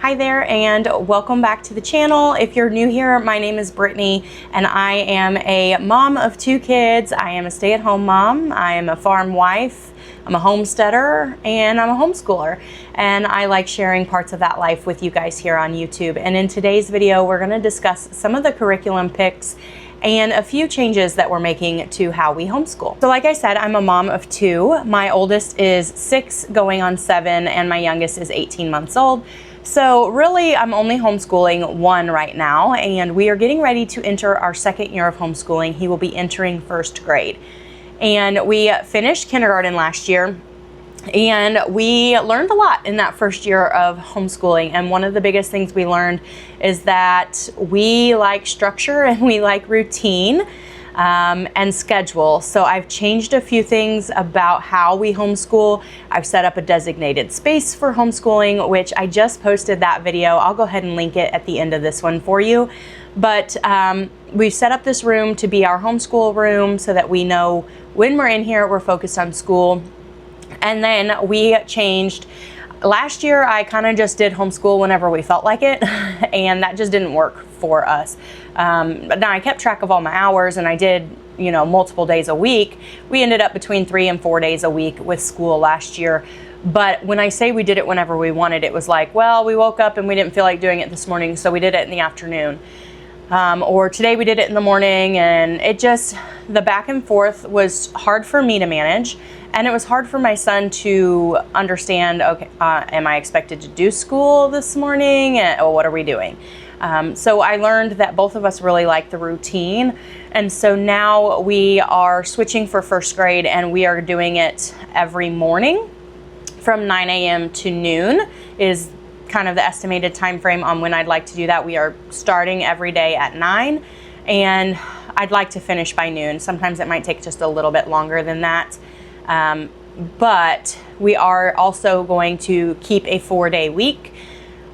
Hi there and welcome back to the channel. If you're new here, my name is Brittney and I am a mom of 2 kids. I am a stay-at-home mom. I am a farm wife. I'm a homesteader and I'm a homeschooler, and I like sharing parts of that life with you guys here on YouTube. And in today's video, we're going to discuss some of the curriculum picks and a few changes that we're making to how we homeschool. So like I said, I'm a mom of 2. My oldest is 6 going on 7 and my youngest is 18 months old. So really, I'm only homeschooling 1 right now, and we are getting ready to enter our 2nd year of homeschooling. He will be entering 1st grade. And we finished kindergarten last year, and we learned a lot in that 1st year of homeschooling. And one of the biggest things we learned is that we like structure and we like routine and schedule. So I've changed a few things about how we homeschool. I've set up a designated space for homeschooling, which I just posted that video. I'll go ahead and link it at the end of this one for you. But we've set up this room to be our homeschool room so that we know when we're in here, we're focused on school. And then we changed. Last year, I kind of just did homeschool whenever we felt like it, and that just didn't work for us. But now I kept track of all my hours, and I did, multiple days a week. We ended up between 3 and 4 days a week with school last year. But when I say we did it whenever we wanted, it was like, well, we woke up and we didn't feel like doing it this morning, so we did it in the afternoon. Or today we did it in the morning, and the back and forth was hard for me to manage, and it was hard for my son to understand, okay, am I expected to do school this morning? What are we doing? So I learned that both of us really like the routine, and so now we are switching for 1st grade, and we are doing it every morning from 9 a.m. to noon is kind of the estimated time frame on when I'd like to do that. We are starting every day at 9, and I'd like to finish by noon. Sometimes it might take just a little bit longer than that. But we are also going to keep a 4-day week.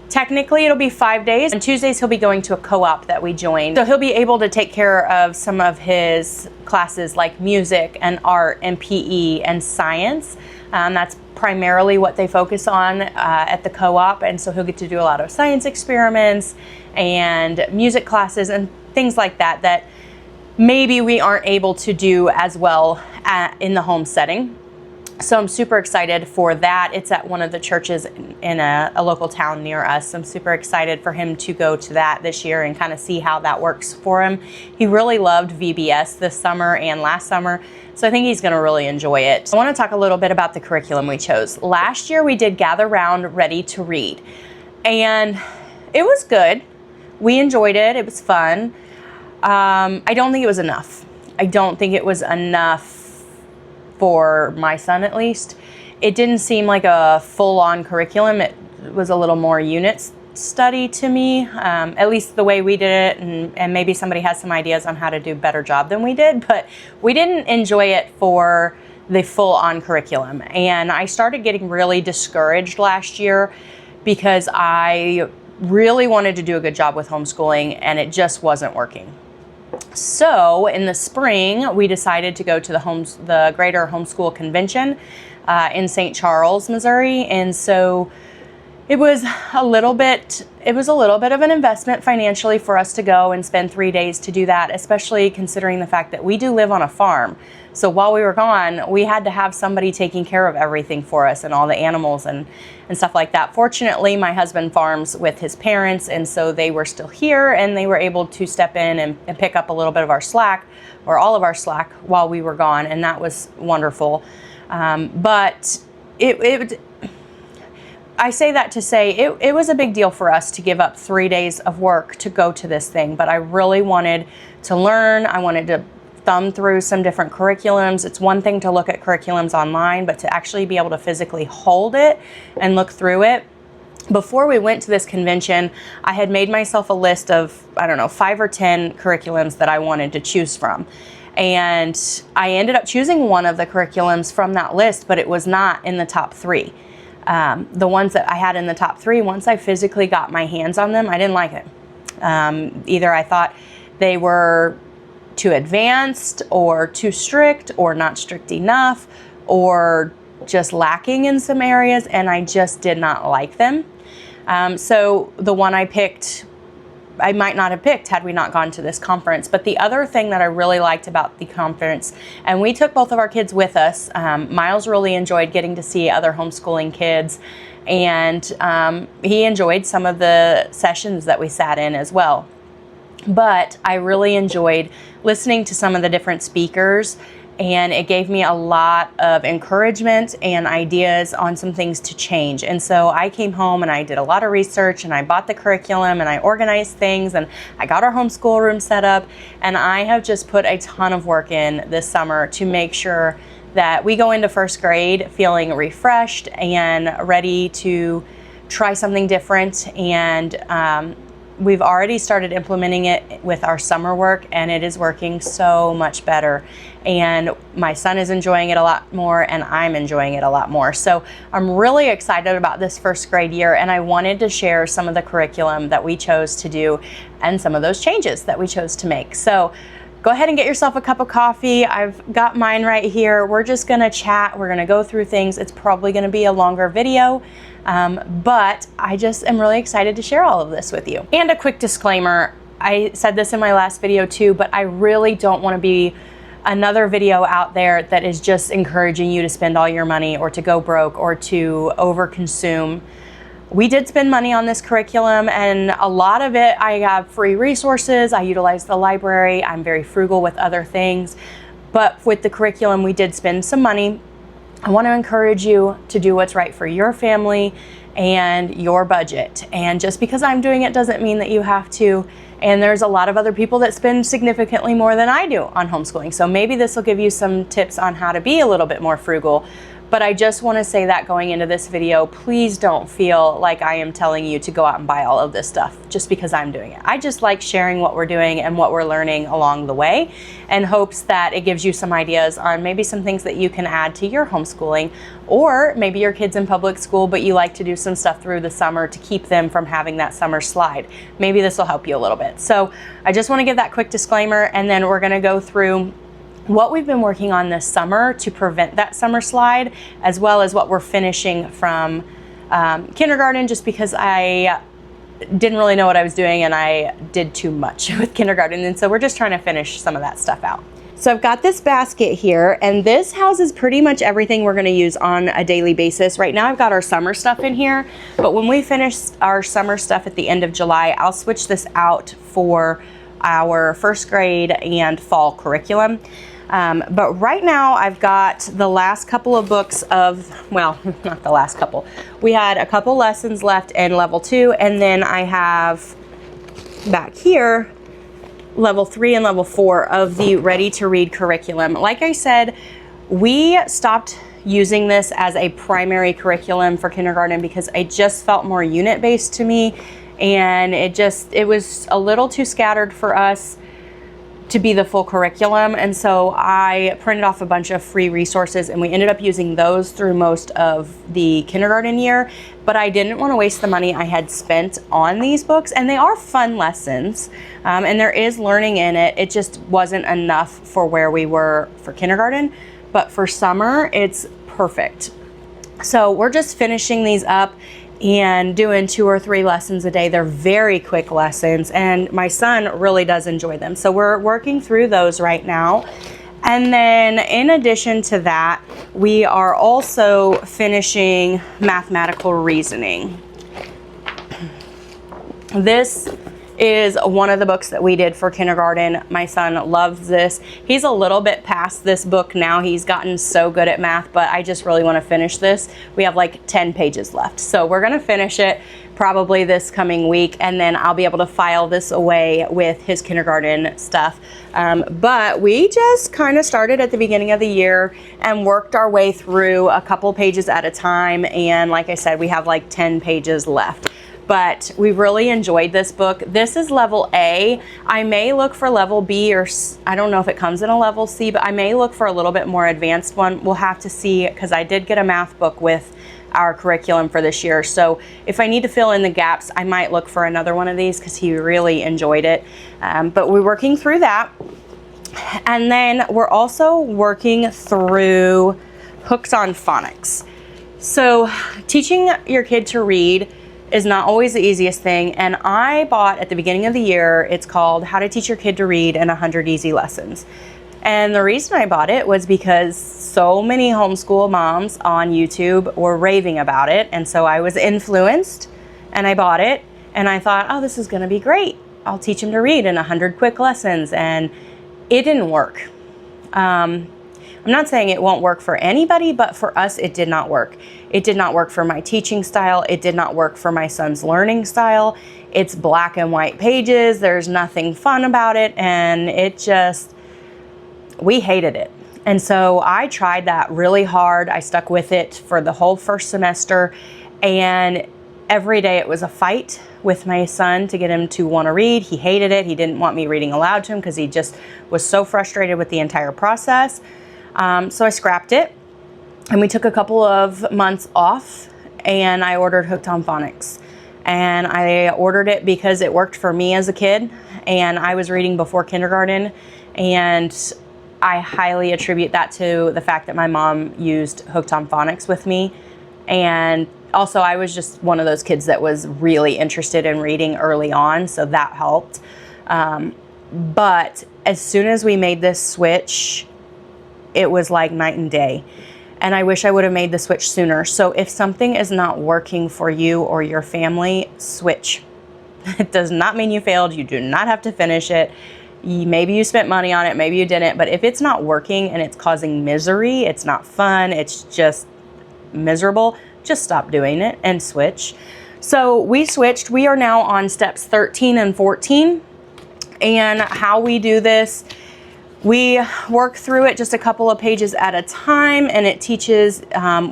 Technically, it'll be 5 days. On Tuesdays, he'll be going to a co-op that we joined. So he'll be able to take care of some of his classes like music and art and PE and science. That's primarily what they focus on at the co-op, and so he'll get to do a lot of science experiments and music classes and things like that that maybe we aren't able to do as well in the home setting. So I'm super excited for that. It's at one of the churches in a local town near us. I'm super excited for him to go to that this year and kind of see how that works for him. He really loved VBS this summer and last summer, so I think he's going to really enjoy it. I want to talk a little bit about the curriculum we chose. Last year we did Gather Round Ready to Read, and it was good. We enjoyed it. It was fun. I don't think it was enough. I don't think it was enough for my son, at least. It didn't seem like a full-on curriculum. It was a little more units study to me, at least the way we did it, and maybe somebody has some ideas on how to do a better job than we did, but we didn't enjoy it for the full-on curriculum. And I started getting really discouraged last year because I really wanted to do a good job with homeschooling, and it just wasn't working. So in the spring, we decided to go to the Greater Homeschool Convention in St. Charles, Missouri, and so it was a little bit of an investment financially for us to go and spend 3 days to do that, especially considering the fact that we do live on a farm. So while we were gone, we had to have somebody taking care of everything for us and all the animals and stuff like that. Fortunately, my husband farms with his parents, and so they were still here, and they were able to step in and pick up a little bit of our slack, or all of our slack, while we were gone, and that was wonderful. But I say that to say it was a big deal for us to give up 3 days of work to go to this thing, but I really wanted to learn. I wanted to thumb through some different curriculums. It's one thing to look at curriculums online, but to actually be able to physically hold it and look through it. Before we went to this convention, I had made myself a list of, 5 or 10 curriculums that I wanted to choose from. And I ended up choosing one of the curriculums from that list, but it was not in the top 3. The ones that I had in the top 3, once I physically got my hands on them, I didn't like it. Either I thought they were too advanced or too strict or not strict enough or just lacking in some areas, and I just did not like them. So the one I picked, I might not have picked had we not gone to this conference. But the other thing that I really liked about the conference, and we took both of our kids with us, Miles really enjoyed getting to see other homeschooling kids, and he enjoyed some of the sessions that we sat in as well. But I really enjoyed listening to some of the different speakers, and it gave me a lot of encouragement and ideas on some things to change. And so I came home and I did a lot of research, and I bought the curriculum, and I organized things, and I got our homeschool room set up, and I have just put a ton of work in this summer to make sure that we go into first grade feeling refreshed and ready to try something different. And we've already started implementing it with our summer work, and it is working so much better. And my son is enjoying it a lot more, and I'm enjoying it a lot more. So I'm really excited about this first grade year, and I wanted to share some of the curriculum that we chose to do and some of those changes that we chose to make. So go ahead and get yourself a cup of coffee. I've got mine right here. We're just gonna chat. We're gonna go through things. It's probably gonna be a longer video, but I just am really excited to share all of this with you. And a quick disclaimer, I said this in my last video too, but I really don't wanna be another video out there that is just encouraging you to spend all your money or to go broke or to overconsume. We did spend money on this curriculum, and a lot of it, I have free resources. I utilize the library. I'm very frugal with other things. But with the curriculum, we did spend some money. I want to encourage you to do what's right for your family and your budget. And just because I'm doing it doesn't mean that you have to. And there's a lot of other people that spend significantly more than I do on homeschooling. So maybe this will give you some tips on how to be a little bit more frugal. But I just want to say that going into this video, please don't feel like I am telling you to go out and buy all of this stuff just because I'm doing it. I just like sharing what we're doing and what we're learning along the way, in hopes that it gives you some ideas on maybe some things that you can add to your homeschooling, or maybe your kid's in public school but you like to do some stuff through the summer to keep them from having that summer slide. Maybe this will help you a little bit. So I just want to give that quick disclaimer, and then we're going to go through what we've been working on this summer to prevent that summer slide, as well as what we're finishing from kindergarten, just because I didn't really know what I was doing and I did too much with kindergarten. And so we're just trying to finish some of that stuff out. So I've got this basket here, and this houses pretty much everything we're going to use on a daily basis. Right now I've got our summer stuff in here, but when we finish our summer stuff at the end of July, I'll switch this out for our first grade and fall curriculum. But right now I've got the last couple of books of, well, not the last couple. We had a couple lessons left in level 2, and then I have back here level 3 and level 4 of the ready to read curriculum. Like I said, we stopped using this as a primary curriculum for kindergarten because it just felt more unit based to me, and it was a little too scattered for us to be the full curriculum. And so I printed off a bunch of free resources, and we ended up using those through most of the kindergarten year. But I didn't want to waste the money I had spent on these books, and they are fun lessons, and there is learning in it. It just wasn't enough for where we were for kindergarten, but for summer it's perfect. So we're just finishing these up and doing 2 or 3 lessons a day. They're very quick lessons, and my son really does enjoy them. So we're working through those right now. And then in addition to that, we are also finishing mathematical reasoning. This is one of the books that we did for kindergarten. My son loves this. He's a little bit past this book now. He's gotten so good at math, but I just really want to finish this. We have like 10 pages left. So we're going to finish it probably this coming week, and then I'll be able to file this away with his kindergarten stuff. But we just kind of started at the beginning of the year and worked our way through a couple pages at a time. And like I said, we have like 10 pages left. But we really enjoyed this book. This is level A. I may look for level B, or I don't know if it comes in a level C, but I may look for a little bit more advanced one. We'll have to see, because I did get a math book with our curriculum for this year. So if I need to fill in the gaps, I might look for another one of these, because he really enjoyed it. But we're working through that. And then we're also working through Hooked on Phonics. So teaching your kid to read is not always the easiest thing. And I bought at the beginning of the year, it's called How to Teach Your Kid to Read in 100 Easy Lessons. And the reason I bought it was because so many homeschool moms on YouTube were raving about it. And so I was influenced and I bought it and I thought, oh, this is going to be great. I'll teach them to read in 100 quick lessons. And it didn't work. I'm not saying it won't work for anybody, but for us, it did not work. It did not work for my teaching style. It did not work for my son's learning style. It's black and white pages. There's nothing fun about it. And we hated it. And so I tried that really hard. I stuck with it for the whole first semester. And every day it was a fight with my son to get him to want to read. He hated it. He didn't want me reading aloud to him because he just was so frustrated with the entire process. So I scrapped it and we took a couple of months off and I ordered Hooked on Phonics. And I ordered it because it worked for me as a kid and I was reading before kindergarten, and I highly attribute that to the fact that my mom used Hooked on Phonics with me. And also I was just one of those kids that was really interested in reading early on, so that helped. But as soon as we made this switch, it was like night and day. And I wish I would have made the switch sooner. So if something is not working for you or your family, switch. It does not mean you failed. You do not have to finish it. Maybe you spent money on it, maybe you didn't. But if it's not working and it's causing misery, it's not fun, it's just miserable, just stop doing it and switch. So we switched. We are now on steps 13 and 14. And how we do this, we work through it just a couple of pages at a time, and it teaches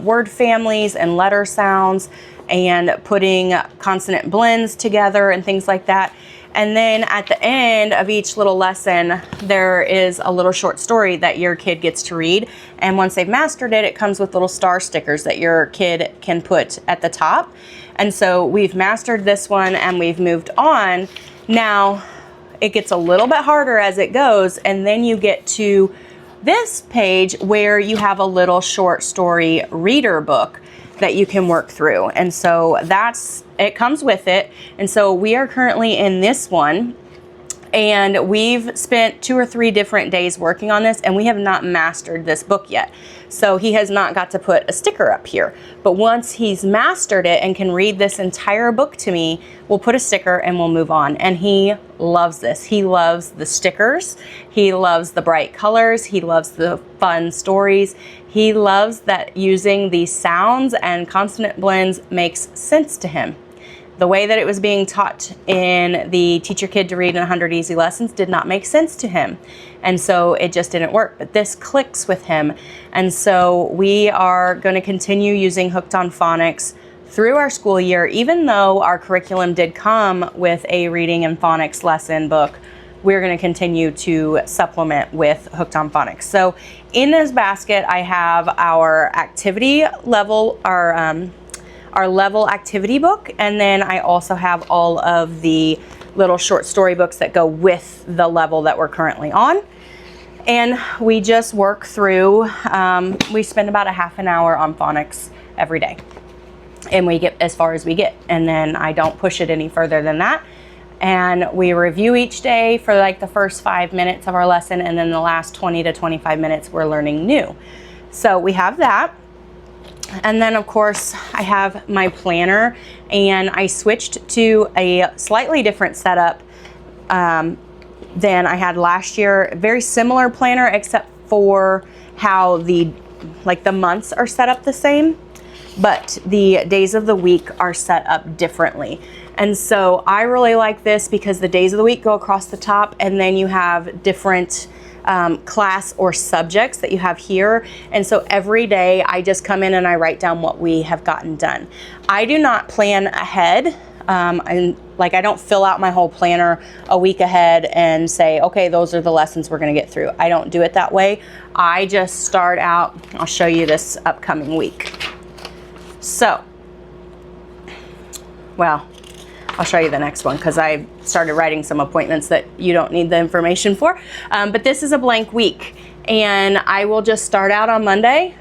word families and letter sounds and putting consonant blends together and things like that. And then at the end of each little lesson, there is a little short story that your kid gets to read. And once they've mastered it, it comes with little star stickers that your kid can put at the top. And so we've mastered this one and we've moved on. Now, it gets a little bit harder as it goes, and then you get to this page where you have a little short story reader book that you can work through. And so it comes with it. And so we are currently in this one, and we've spent 2 or 3 different days working on this, and we have not mastered this book yet. So he has not got to put a sticker up here. But once he's mastered it and can read this entire book to me, we'll put a sticker and we'll move on. And he loves this. He loves the stickers. He loves the bright colors. He loves the fun stories. He loves that using the sounds and consonant blends makes sense to him. The way that it was being taught in the Teach Your Kid to Read in 100 Easy Lessons did not make sense to him. And so it just didn't work. But this clicks with him. And so we are going to continue using Hooked on Phonics through our school year, even though our curriculum did come with a reading and phonics lesson book. We're going to continue to supplement with Hooked on Phonics. So in this basket, I have our activity level, our level activity book, and then I also have all of the little short story books that go with the level that we're currently on. And we just work through, we spend about a half an hour on phonics every day, and we get as far as we get, and then I don't push it any further than that. And we review each day for like the first 5 minutes of our lesson, and then the last 20 to 25 minutes we're learning new. So we have that. And then of course I have my planner, and I switched to a slightly different setup than I had last year. Very similar planner, except for how the months are set up the same, but the days of the week are set up differently. And so I really like this because the days of the week go across the top, and then you have different class or subjects that you have here. And so every day I just come in and I write down what we have gotten done. I do not plan ahead. I don't fill out my whole planner a week ahead and say, okay, those are the lessons we're going to get through. I don't do it that way. I just start out. I'll show you this upcoming week. So, well, I'll show you the next one because I started writing some appointments that you don't need the information for. But this is a blank week, and I will just start out on Monday.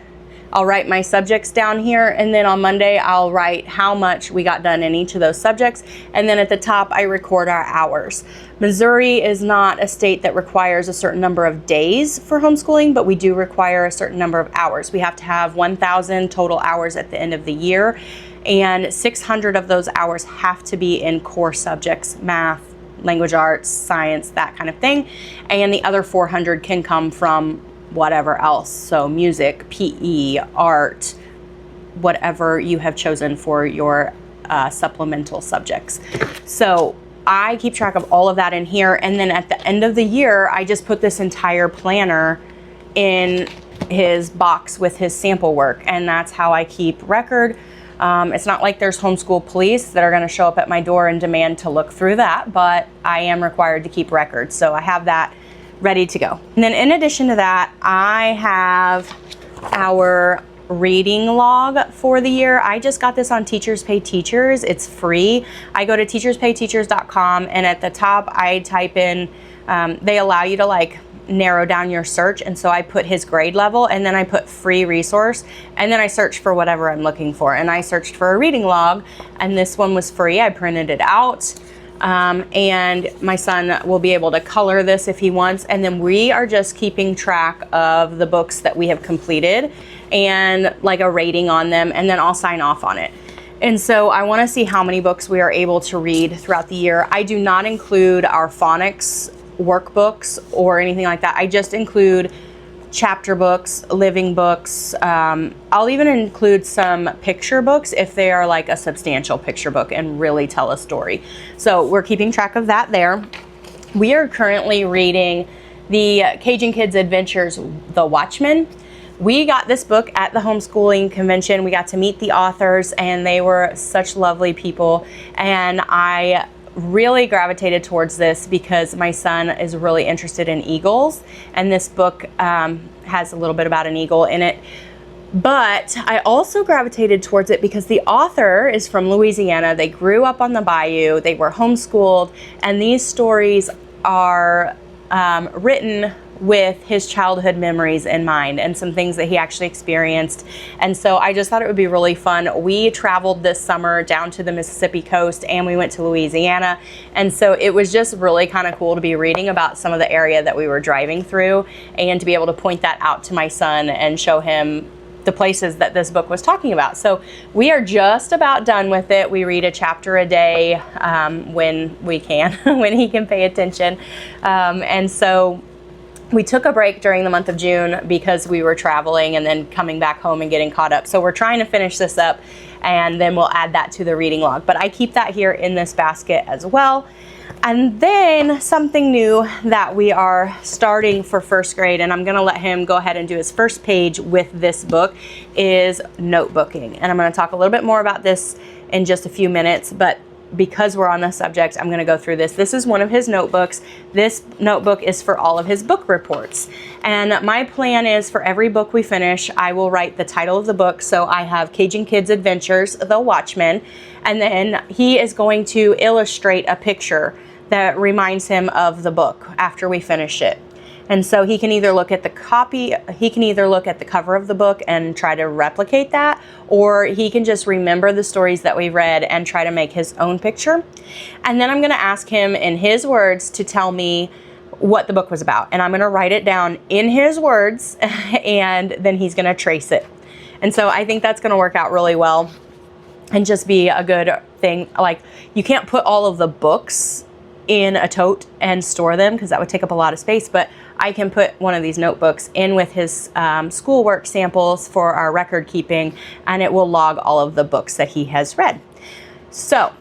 I'll write my subjects down here, and then on Monday I'll write how much we got done in each of those subjects, and then at the top I record our hours. Missouri is not a state that requires a certain number of days for homeschooling, but we do require a certain number of hours. We have to have 1,000 total hours at the end of the year, and 600 of those hours have to be in core subjects: math, language arts, science, that kind of thing. And the other 400 can come from whatever else. So music, PE, art, whatever you have chosen for your supplemental subjects. So I keep track of all of that in here. And then at the end of the year, I just put this entire planner in his box with his sample work. And that's how I keep record. It's not like there's homeschool police that are going to show up at my door and demand to look through that, but I am required to keep records. So I have that ready to go. And then in addition to that, I have our reading log for the year. I just got this on Teachers Pay Teachers. It's free. I go to teacherspayteachers.com, and at the top I type in, they allow you to like narrow down your search, and so I put his grade level, and then I put free resource, and then I search for whatever I'm looking for, and I searched for a reading log, and this one was free. I printed it out, and my son will be able to color this if he wants, and then we are just keeping track of the books that we have completed and like a rating on them, and then I'll sign off on it. And so I want to see how many books we are able to read throughout the year. I do not include our phonics workbooks or anything like that. I just include chapter books, living books. I'll even include some picture books if they are like a substantial picture book and really tell a story. So we're keeping track of that there. We are currently reading the Cajun Kids Adventures, The Watchmen. We got this book at the homeschooling convention. We got to meet the authors, and they were such lovely people. And I really gravitated towards this because my son is really interested in eagles, and this book has a little bit about an eagle in it. But I also gravitated towards it because the author is from Louisiana. They grew up on the bayou, they were homeschooled, and these stories are written with his childhood memories in mind and some things that he actually experienced. And so I just thought it would be really fun. We traveled this summer down to the Mississippi coast, and we went to Louisiana. And so it was just really kind of cool to be reading about some of the area that we were driving through, and to be able to point that out to my son and show him the places that this book was talking about. So we are just about done with it. We read a chapter a day when we can, when he can pay attention. And so we took a break during the month of June because we were traveling and then coming back home and getting caught up. So we're trying to finish this up, and then we'll add that to the reading log. But I keep that here in this basket as well. And then something new that we are starting for first grade, and I'm going to let him go ahead and do his first page with this book, is notebooking. And I'm going to talk a little bit more about this in just a few minutes, but because we're on the subject, I'm going to go through this. This is one of his notebooks. This notebook is for all of his book reports. And my plan is for every book we finish, I will write the title of the book. So I have Cajun Kids Adventures, The Watchmen. And then he is going to illustrate a picture that reminds him of the book after we finish it. And so he can either look at the copy, he can either look at the cover of the book and try to replicate that, or he can just remember the stories that we read and try to make his own picture. And then I'm going to ask him in his words to tell me what the book was about. And I'm going to write it down in his words, and then he's going to trace it. And so I think that's going to work out really well and just be a good thing. Like, you can't put all of the books in a tote and store them because that would take up a lot of space, but I can put one of these notebooks in with his schoolwork samples for our record keeping, and it will log all of the books that he has read. So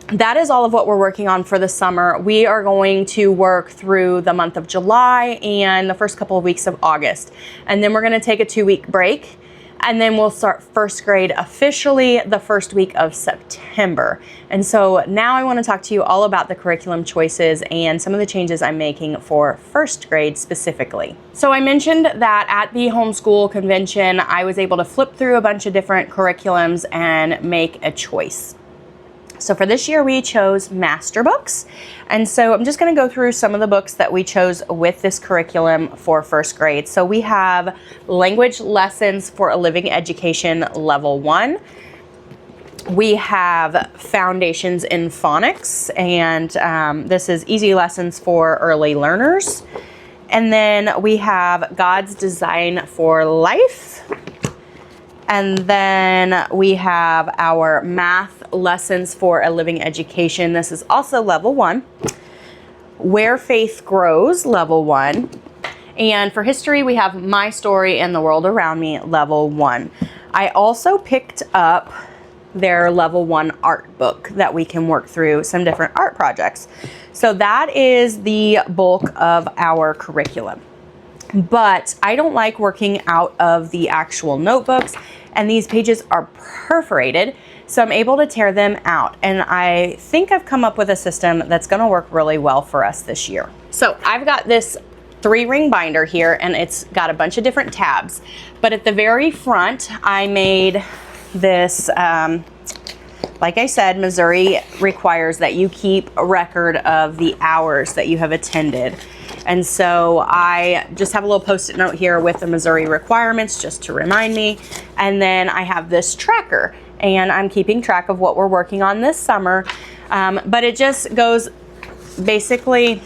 that is all of what we're working on for the summer. We are going to work through the month of July and the first couple of weeks of August, and then we're going to take a 2-week break. And then we'll start first grade officially the first week of September. And so now I want to talk to you all about the curriculum choices and some of the changes I'm making for first grade specifically. So I mentioned that at the homeschool convention, I was able to flip through a bunch of different curriculums and make a choice. So for this year, we chose master books. And so I'm just going to go through some of the books that we chose with this curriculum for first grade. So we have Language Lessons for a Living Education Level 1. We have Foundations in Phonics, and this is easy lessons for early learners. And then we have God's Design for Life. And then we have our Math Lessons for a Living Education. This is also level 1. Where Faith Grows, level 1. And for history, we have My Story and the World Around Me, level 1. I also picked up their level 1 art book that we can work through some different art projects. So that is the bulk of our curriculum. But I don't like working out of the actual notebooks, and these pages are perforated, so I'm able to tear them out. And I think I've come up with a system that's going to work really well for us this year. So I've got this 3-ring binder here, and it's got a bunch of different tabs. But at the very front, I made this, like I said, Missouri requires that you keep a record of the hours that you have attended. And so I just have a little Post-it note here with the Missouri requirements just to remind me. And then I have this tracker, and I'm keeping track of what we're working on this summer. But it just goes basically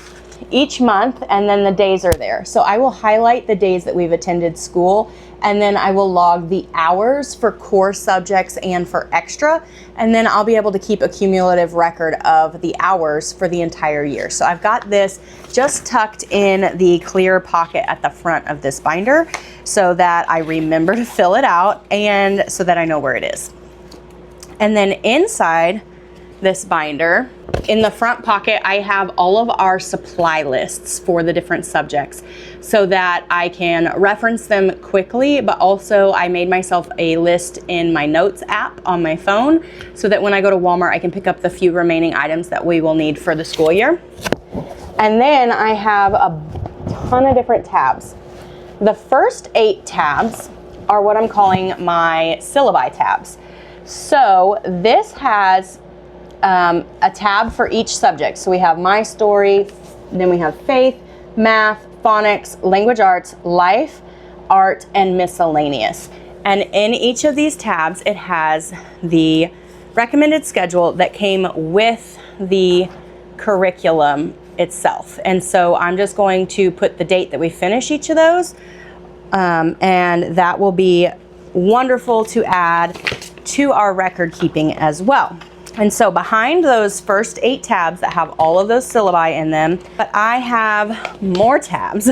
each month, and then the days are there. So I will highlight the days that we've attended school, and then I will log the hours for core subjects and for extra, and then I'll be able to keep a cumulative record of the hours for the entire year. So I've got this just tucked in the clear pocket at the front of this binder so that I remember to fill it out and so that I know where it is. And then inside this binder, in the front pocket, I have all of our supply lists for the different subjects so that I can reference them quickly, but also I made myself a list in my notes app on my phone so that when I go to Walmart, I can pick up the few remaining items that we will need for the school year. And then I have a ton of different tabs. The first 8 tabs are what I'm calling my syllabi tabs. So this has a tab for each subject. So we have My Story, then we have Faith, Math, Phonics, Language Arts, Life, Art, and Miscellaneous. And in each of these tabs, it has the recommended schedule that came with the curriculum itself. And so I'm just going to put the date that we finish each of those, and that will be wonderful to add to our record keeping as well. And so behind those first 8 tabs that have all of those syllabi in them, but I have more tabs.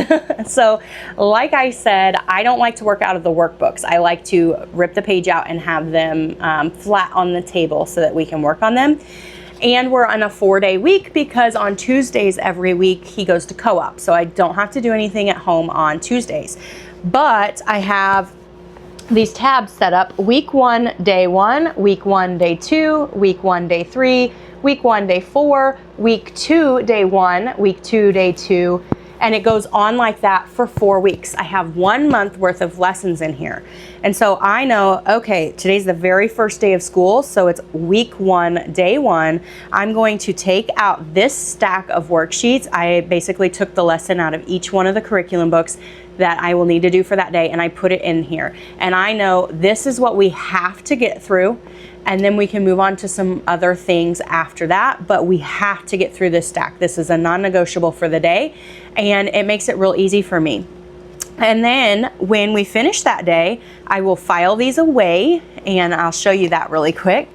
So like I said, I don't like to work out of the workbooks. I like to rip the page out and have them flat on the table so that we can work on them. And we're on a 4-day week because on Tuesdays every week he goes to co-op. So I don't have to do anything at home on Tuesdays. But I have these tabs set up: week 1, day 1, week 1, day 2, week 1, day 3, week 1, day 4, week 2, day 1, week 2, day 2, and it goes on like that for 4 weeks. I have 1 month worth of lessons in here. And so I know, okay, today's the very first day of school, so it's week 1, day 1. I'm going to take out this stack of worksheets. I basically took the lesson out of each one of the curriculum books that I will need to do for that day, and I put it in here. And I know this is what we have to get through, and then we can move on to some other things after that, but we have to get through this stack. This is a non-negotiable for the day, and it makes it real easy for me. And then when we finish that day, I will file these away, and I'll show you that really quick.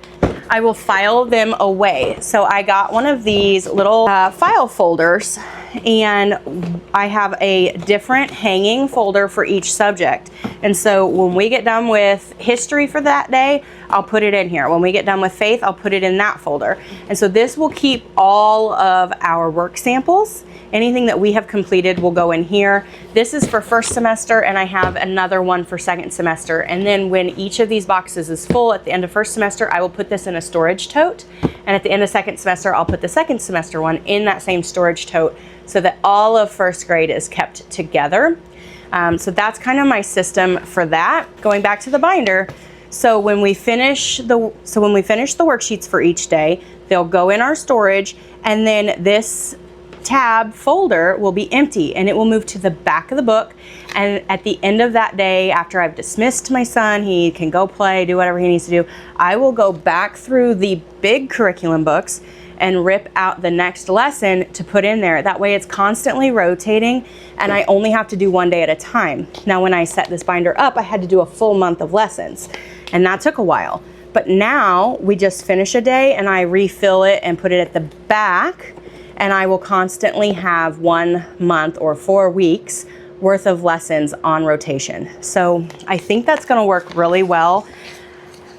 I will file them away. So I got one of these little file folders, and I have a different hanging folder for each subject. And so when we get done with history for that day, I'll put it in here. When we get done with faith, I'll put it in that folder. And so this will keep all of our work samples. Anything that we have completed will go in here. This is for first semester, and I have another one for second semester. And then when each of these boxes is full at the end of first semester, I will put this in a storage tote. And at the end of second semester, I'll put the second semester one in that same storage tote so that all of first grade is kept together. So that's kind of my system for that. Going back to the binder. So when we finish the worksheets for each day, they'll go in our storage, and then this tab folder will be empty and it will move to the back of the book. And at the end of that day, after I've dismissed my son, he can go play, do whatever he needs to do, I will go back through the big curriculum books and rip out the next lesson to put in there. That way it's constantly rotating and I only have to do one day at a time. Now when I set this binder up, I had to do a full month of lessons and that took a while. But now we just finish a day and I refill it and put it at the back, and I will constantly have 1 month or 4 weeks worth of lessons on rotation. So I think that's gonna work really well.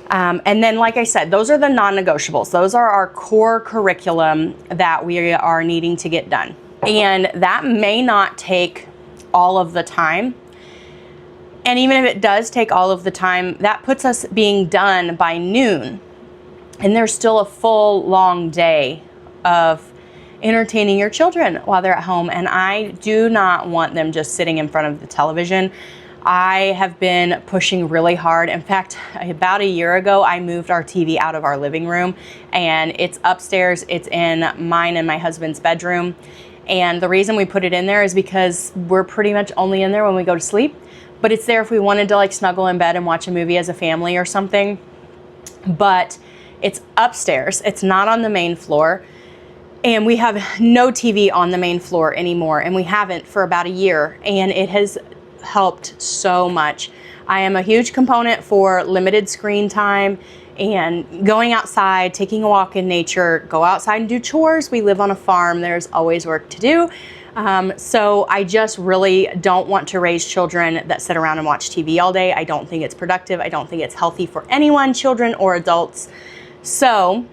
And then, like I said, those are the non-negotiables. Those are our core curriculum that we are needing to get done. And that may not take all of the time. And even if it does take all of the time, that puts us being done by noon. And there's still a full long day of entertaining your children while they're at home. And I do not want them just sitting in front of the television. I have been pushing really hard. In fact, about a year ago, I moved our TV out of our living room and it's upstairs. It's in mine and my husband's bedroom. And the reason we put it in there is because we're pretty much only in there when we go to sleep, but it's there if we wanted to like snuggle in bed and watch a movie as a family or something. But it's upstairs. It's not on the main floor. And we have no TV on the main floor anymore, and we haven't for about a year, and it has helped so much. I am a huge component for limited screen time and going outside, taking a walk in nature, go outside and do chores. We live on a farm. There's always work to do. So I just really don't want to raise children that sit around and watch TV all day. I don't think it's productive. I don't think it's healthy for anyone, children or adults. So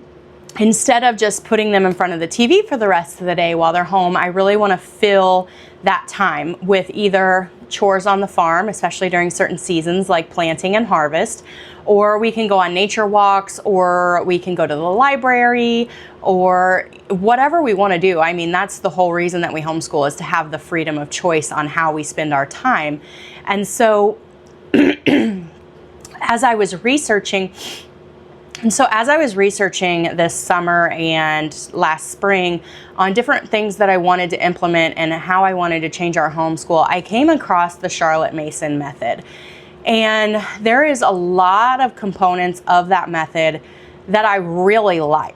instead of just putting them in front of the TV for the rest of the day while they're home, I really want to fill that time with either chores on the farm, especially during certain seasons like planting and harvest, or we can go on nature walks, or we can go to the library, or whatever we want to do. I mean, that's the whole reason that we homeschool, is to have the freedom of choice on how we spend our time. And so as I was researching this summer and last spring on different things that I wanted to implement and how I wanted to change our homeschool, I came across the Charlotte Mason method. And there is a lot of components of that method that I really like.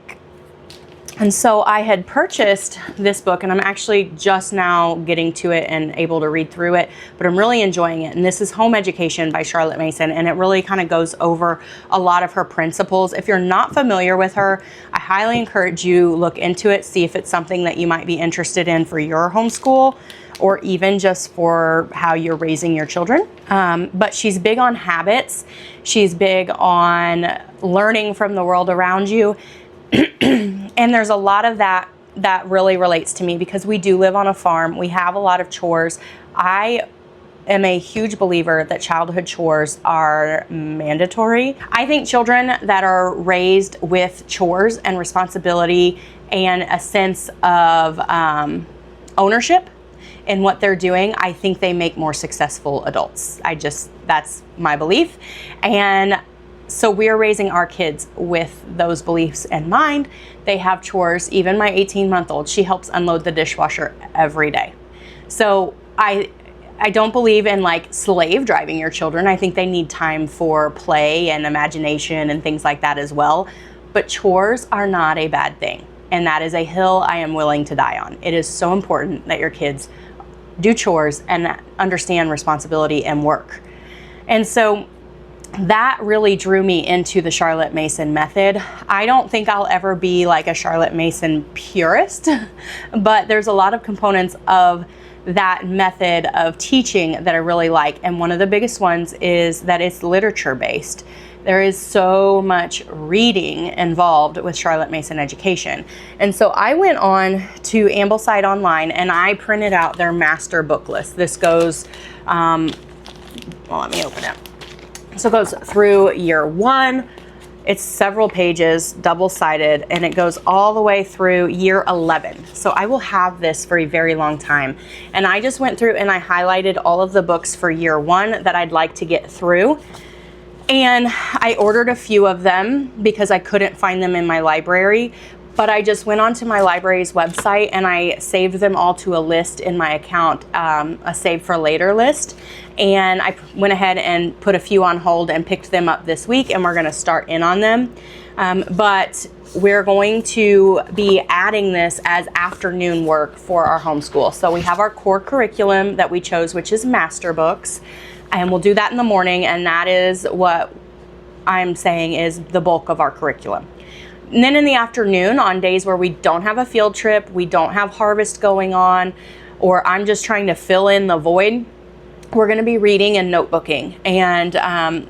And so I had purchased this book, and I'm actually just now getting to it and able to read through it, but I'm really enjoying it. And this is Home Education by Charlotte Mason, and it really kind of goes over a lot of her principles. If you're not familiar with her, I highly encourage you look into it, see if it's something that you might be interested in for your homeschool, or even just for how you're raising your children. But she's big on habits. She's big on learning from the world around you. And there's a lot of that really relates to me, because we do live on a farm. We have a lot of chores. I am a huge believer that childhood chores are mandatory. I think children that are raised with chores and responsibility and a sense of ownership in what they're doing, I think they make more successful adults. That's my belief. And so we're raising our kids with those beliefs in mind. They have chores. Even my 18-month-old, she helps unload the dishwasher every day. So I don't believe in like slave driving your children. I think they need time for play and imagination and things like that as well. But chores are not a bad thing. And that is a hill I am willing to die on. It is so important that your kids do chores and understand responsibility and work. And so that really drew me into the Charlotte Mason method. I don't think I'll ever be like a Charlotte Mason purist, but there's a lot of components of that method of teaching that I really like. And one of the biggest ones is that it's literature based. There is so much reading involved with Charlotte Mason education. And so I went on to Ambleside Online and I printed out their master book list. This goes, well, let me open it. So it goes through year 1. It's several pages, double-sided, and it goes all the way through year 11. So I will have this for a very long time. And I just went through and I highlighted all of the books for year 1 that I'd like to get through. And I ordered a few of them because I couldn't find them in my library. But I just went onto my library's website and I saved them all to a list in my account, a save for later list. And I went ahead and put a few on hold and picked them up this week, and we're gonna start in on them. But we're going to be adding this as afternoon work for our homeschool. So we have our core curriculum that we chose, which is master books, and we'll do that in the morning, and that is what I'm saying is the bulk of our curriculum. And then in the afternoon, on days where we don't have a field trip, we don't have harvest going on, or I'm just trying to fill in the void, we're going to be reading and notebooking. And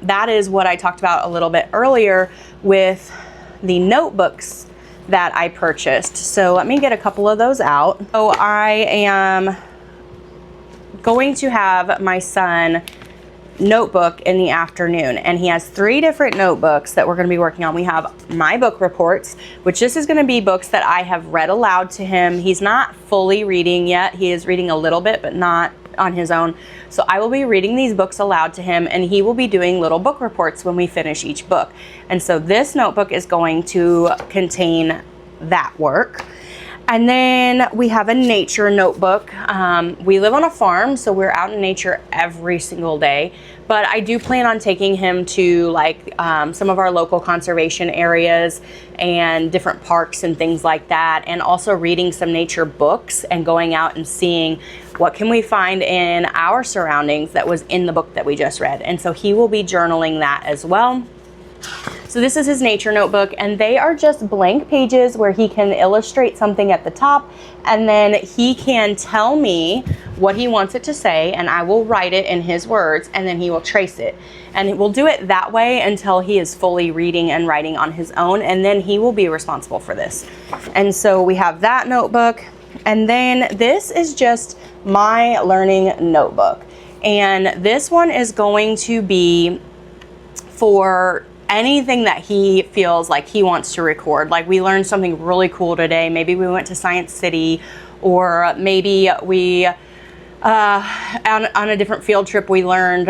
that is what I talked about a little bit earlier with the notebooks that I purchased. So let me get a couple of those out. So I am going to have my son notebook in the afternoon, and he has 3 different notebooks that we're going to be working on. We have my book reports, which this is going to be books that I have read aloud to him. He's not fully reading yet. He is reading a little bit, but not on his own. So I will be reading these books aloud to him, and he will be doing little book reports when we finish each book. And so this notebook is going to contain that work. And then we have a nature notebook. We live on a farm, so we're out in nature every single day. But I do plan on taking him to like some of our local conservation areas and different parks and things like that. And also reading some nature books and going out and seeing what can we find in our surroundings that was in the book that we just read. And so he will be journaling that as well. So this is his nature notebook, and they are just blank pages where he can illustrate something at the top, and then he can tell me what he wants it to say, and I will write it in his words, and then he will trace it. And we'll do it that way until he is fully reading and writing on his own, and then he will be responsible for this. And so we have that notebook, and then this is just my learning notebook. And this one is going to be for anything that he feels like he wants to record. Like we learned something really cool today. Maybe we went to Science City, or maybe we on a different field trip we learned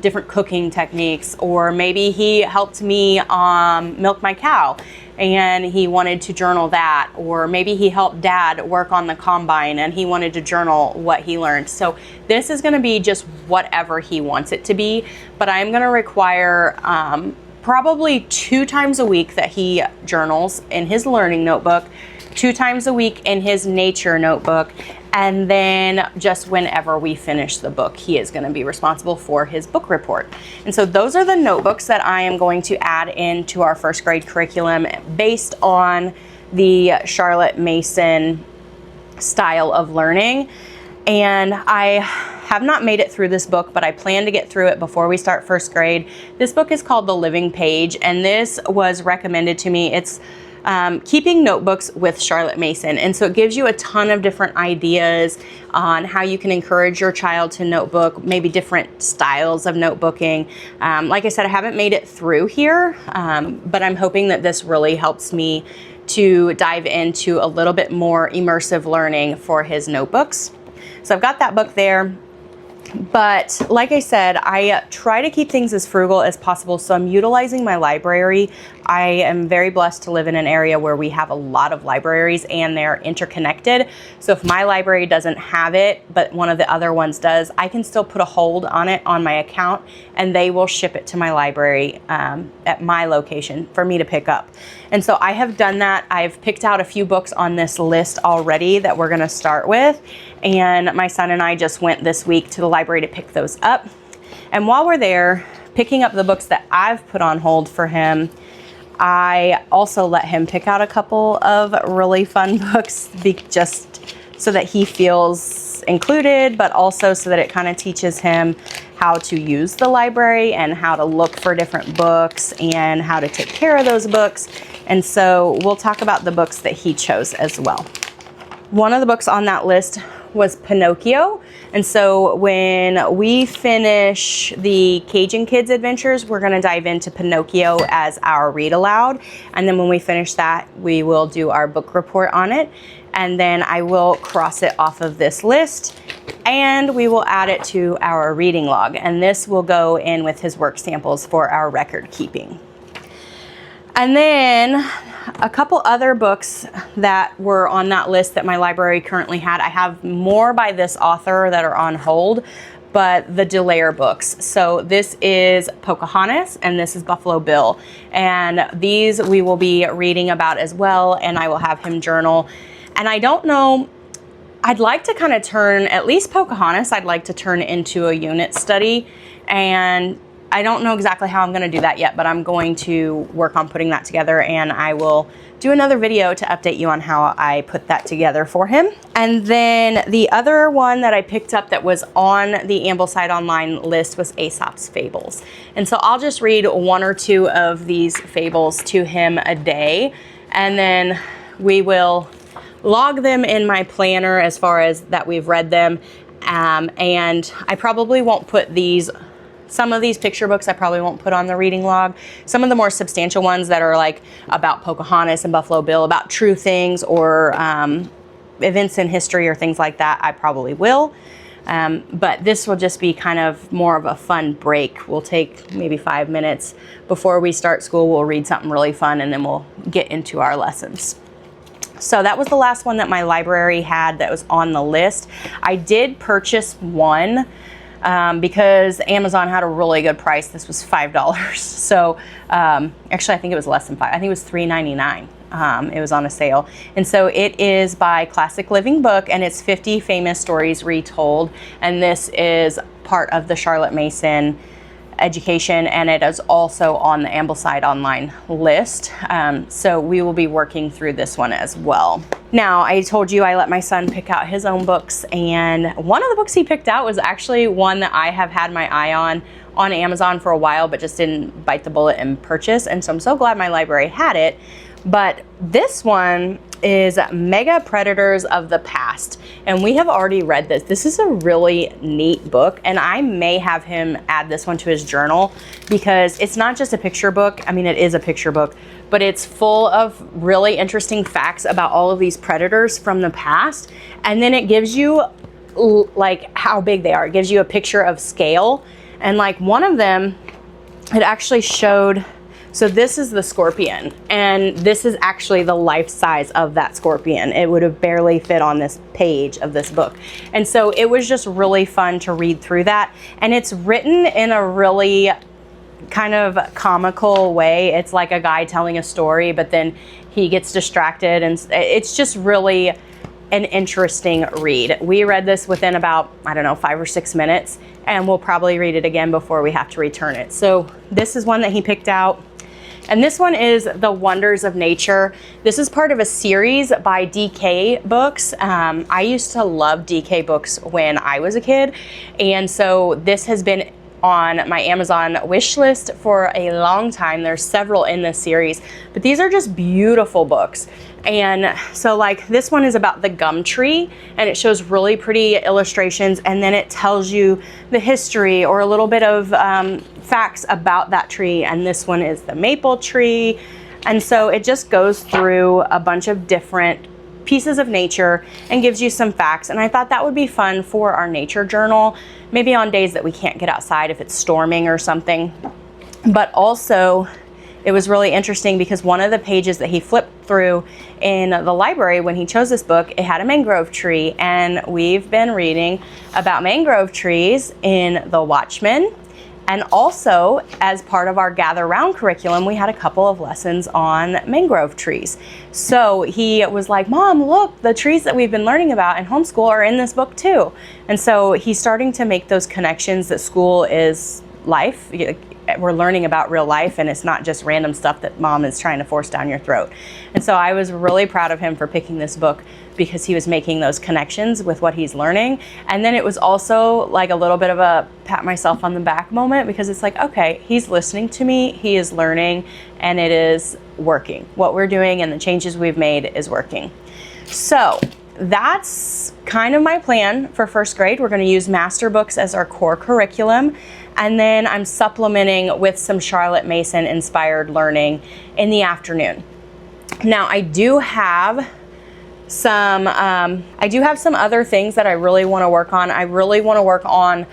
different cooking techniques, or maybe he helped me milk my cow and he wanted to journal that, or maybe he helped Dad work on the combine and he wanted to journal what he learned. So this is going to be just whatever he wants it to be, but I'm going to require probably 2 times a week that he journals in his learning notebook, 2 times a week in his nature notebook, and then just whenever we finish the book, he is going to be responsible for his book report. And so those are the notebooks that I am going to add into our first grade curriculum based on the Charlotte Mason style of learning. And I have not made it through this book, but I plan to get through it before we start first grade. This book is called The Living Page, and this was recommended to me. It's keeping notebooks with Charlotte Mason. And so it gives you a ton of different ideas on how you can encourage your child to notebook, maybe different styles of notebooking. Like I said, I haven't made it through here, but I'm hoping that this really helps me to dive into a little bit more immersive learning for his notebooks. So I've got that book there. But like I said, I try to keep things as frugal as possible. So I'm utilizing my library. I am very blessed to live in an area where we have a lot of libraries and they're interconnected. So if my library doesn't have it, but one of the other ones does, I can still put a hold on it on my account and they will ship it to my library at my location for me to pick up. And so I have done that. I've picked out a few books on this list already that we're gonna start with. And my son and I just went this week to the library to pick those up. And while we're there, picking up the books that I've put on hold for him, I also let him pick out a couple of really fun books just so that he feels included, but also so that it kind of teaches him how to use the library and how to look for different books and how to take care of those books. And so we'll talk about the books that he chose as well. One of the books on that list was Pinocchio. And so when we finish the Cajun Kids Adventures, we're gonna dive into Pinocchio as our read aloud. And then when we finish that, we will do our book report on it. And then I will cross it off of this list and we will add it to our reading log, and this will go in with his work samples for our record keeping. And then a couple other books that were on that list that my library currently had. I have more by this author that are on hold, but the Delaire books. So this is Pocahontas and this is Buffalo Bill. And these we will be reading about as well, and I will have him journal. And I don't know, I'd like to kind of turn, at least Pocahontas, I'd like to turn into a unit study. And I don't know exactly how I'm going to do that yet, but I'm going to work on putting that together, and I will do another video to update you on how I put that together for him. And then the other one that I picked up that was on the Ambleside Online list was Aesop's Fables. And so I'll just read one or two of these fables to him a day, and then we will log them in my planner as far as that we've read them. And I probably won't put these, some of these picture books I probably won't put on the reading log. Some of the more substantial ones that are like about Pocahontas and Buffalo Bill, about true things or events in history or things like that, I probably will. But this will just be kind of more of a fun break. We'll take maybe 5 minutes before we start school. We'll read something really fun, and then we'll get into our lessons. So that was the last one that my library had that was on the list. I did purchase one because Amazon had a really good price. This was $5. So actually, I think it was less than $5. I think it was $3.99. It was on a sale. And so it is by Classic Living Book, and it's 50 Famous Stories Retold. And this is part of the Charlotte Mason education, and it is also on the Ambleside Online list. So we will be working through this one as well. Now, I told you I let my son pick out his own books, and one of the books he picked out was actually one that I have had my eye on Amazon for a while, but just didn't bite the bullet and purchase. And so I'm so glad my library had it. But this one is Mega Predators of the Past, and we have already read this. This is a really neat book, and I may have him add this one to his journal because it's not just a picture book. I mean, it is a picture book, but it's full of really interesting facts about all of these predators from the past, and then it gives you like how big they are. It gives you a picture of scale, and like one of them, it actually showed. So this is the scorpion, and this is actually the life size of that scorpion. It would have barely fit on this page of this book. And so it was just really fun to read through that. And it's written in a really kind of comical way. It's like a guy telling a story, but then he gets distracted, and it's just really an interesting read. We read this within about, I don't know, 5 or 6 minutes, and we'll probably read it again before we have to return it. So this is one that he picked out. And this one is The Wonders of Nature. This is part of a series by DK Books. I used to love DK Books when I was a kid. And so this has been on my Amazon wish list for a long time. There's several in this series, but these are just beautiful books. And so like this one is about the gum tree, and it shows really pretty illustrations, and then it tells you the history or a little bit of facts about that tree. And this one is the maple tree. And so it just goes through a bunch of different pieces of nature and gives you some facts. And I thought that would be fun for our nature journal, maybe on days that we can't get outside if it's storming or something. But also it was really interesting because one of the pages that he flipped through in the library when he chose this book, it had a mangrove tree, and we've been reading about mangrove trees in The Watchmen. And also, as part of our Gather Round curriculum, we had a couple of lessons on mangrove trees. So he was like, Mom, look, the trees that we've been learning about in homeschool are in this book too. And so he's starting to make those connections that school is life. We're learning about real life, and it's not just random stuff that mom is trying to force down your throat. And so I was really proud of him for picking this book because he was making those connections with what he's learning. And then it was also like a little bit of a pat myself on the back moment, because it's like, okay, he's listening to me, he is learning, and it is working. What we're doing and the changes we've made is working. So that's kind of my plan for first grade. We're going to use master books as our core curriculum, and then I'm supplementing with some Charlotte Mason inspired learning in the afternoon. Now I do have I do have some other things that I really want to work on. I really want to work on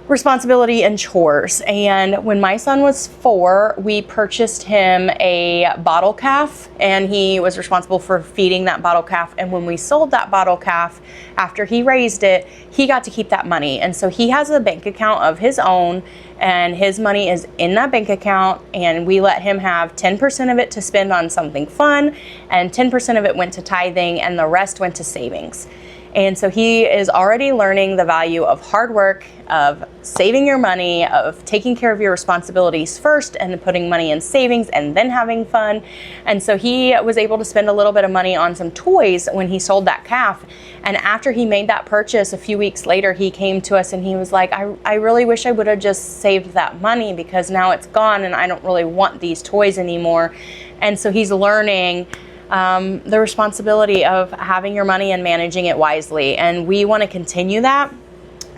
responsibility and chores. And when my son was 4, we purchased him a bottle calf, and he was responsible for feeding that bottle calf. And when we sold that bottle calf, after he raised it, he got to keep that money. And so he has a bank account of his own, and his money is in that bank account, and we let him have 10% of it to spend on something fun, and 10% of it went to tithing, and the rest went to savings. And so he is already learning the value of hard work, of saving your money, of taking care of your responsibilities first and putting money in savings and then having fun. And so he was able to spend a little bit of money on some toys when he sold that calf. And after he made that purchase, a few weeks later, he came to us and he was like, I really wish I would have just saved that money, because now it's gone and I don't really want these toys anymore. And so he's learning the responsibility of having your money and managing it wisely. And we want to continue that.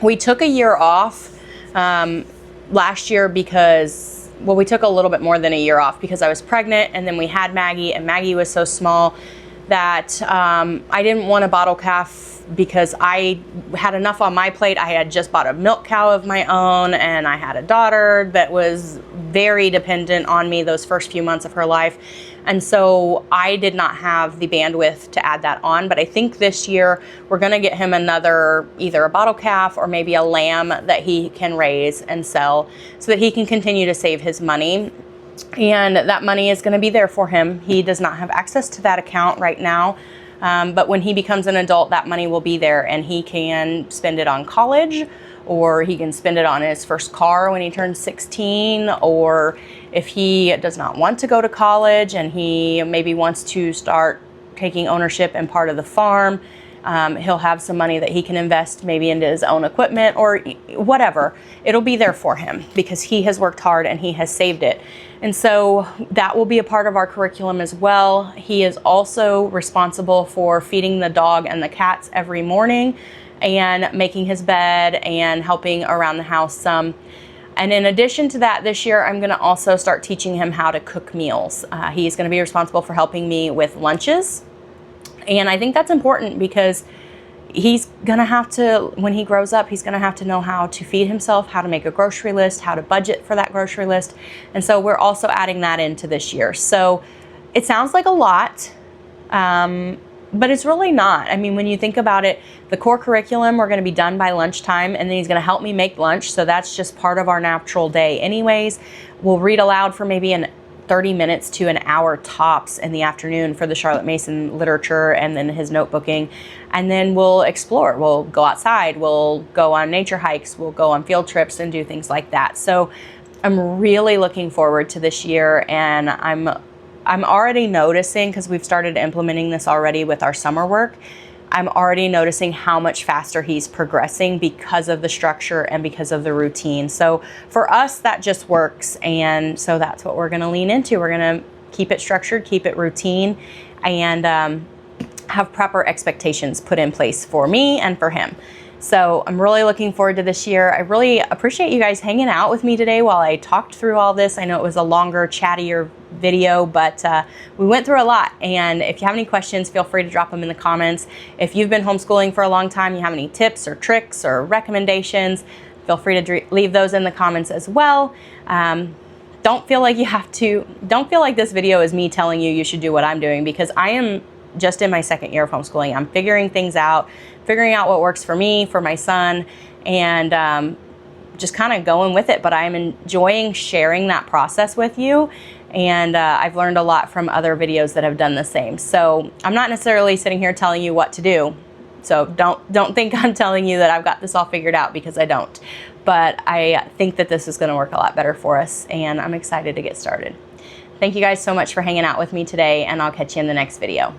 We took a year off last year because, well, we took a little bit more than a year off because I was pregnant, and then we had Maggie, and Maggie was so small that I didn't want a bottle calf because I had enough on my plate. I had just bought a milk cow of my own, and I had a daughter that was very dependent on me those first few months of her life. And so I did not have the bandwidth to add that on. But I think this year we're going to get him another, either a bottle calf or maybe a lamb that he can raise and sell so that he can continue to save his money. And that money is going to be there for him. He does not have access to that account right now. But when he becomes an adult, that money will be there, and he can spend it on college, or he can spend it on his first car when he turns 16, or if he does not want to go to college and he maybe wants to start taking ownership and part of the farm, he'll have some money that he can invest maybe into his own equipment or whatever. It'll be there for him because he has worked hard and he has saved it. And so that will be a part of our curriculum as well. He is also responsible for feeding the dog and the cats every morning and making his bed and helping around the house some. And in addition to that, this year, I'm going to also start teaching him how to cook meals. He's going to be responsible for helping me with lunches. And I think that's important because he's going to have to, when he grows up, he's going to have to know how to feed himself, how to make a grocery list, how to budget for that grocery list. And so we're also adding that into this year. So it sounds like a lot, but it's really not. I mean, when you think about it, the core curriculum, we're going to be done by lunchtime, and then he's going to help me make lunch. So that's just part of our natural day anyways. We'll read aloud for maybe 30 minutes to an hour tops in the afternoon for the Charlotte Mason literature and then his notebooking. And then we'll explore. We'll go outside. We'll go on nature hikes. We'll go on field trips and do things like that. So I'm really looking forward to this year, and I'm already noticing, because we've started implementing this already with our summer work, I'm already noticing how much faster he's progressing because of the structure and because of the routine. So for us, that just works. And so that's what we're going to lean into. We're going to keep it structured, keep it routine, and have proper expectations put in place for me and for him. So I'm really looking forward to this year. I really appreciate you guys hanging out with me today while I talked through all this. I know it was a longer, chattier video, but we went through a lot. And if you have any questions, feel free to drop them in the comments. If you've been homeschooling for a long time, you have any tips or tricks or recommendations, feel free to leave those in the comments as well. Don't feel like this video is me telling you should do what I'm doing, because I am just in my second year of homeschooling. I'm figuring things out, figuring out what works for me, for my son, and just kind of going with it. But I'm enjoying sharing that process with you. And I've learned a lot from other videos that have done the same. So I'm not necessarily sitting here telling you what to do. So don't think I'm telling you that I've got this all figured out, because I don't. But I think that this is going to work a lot better for us, and I'm excited to get started. Thank you guys so much for hanging out with me today, and I'll catch you in the next video.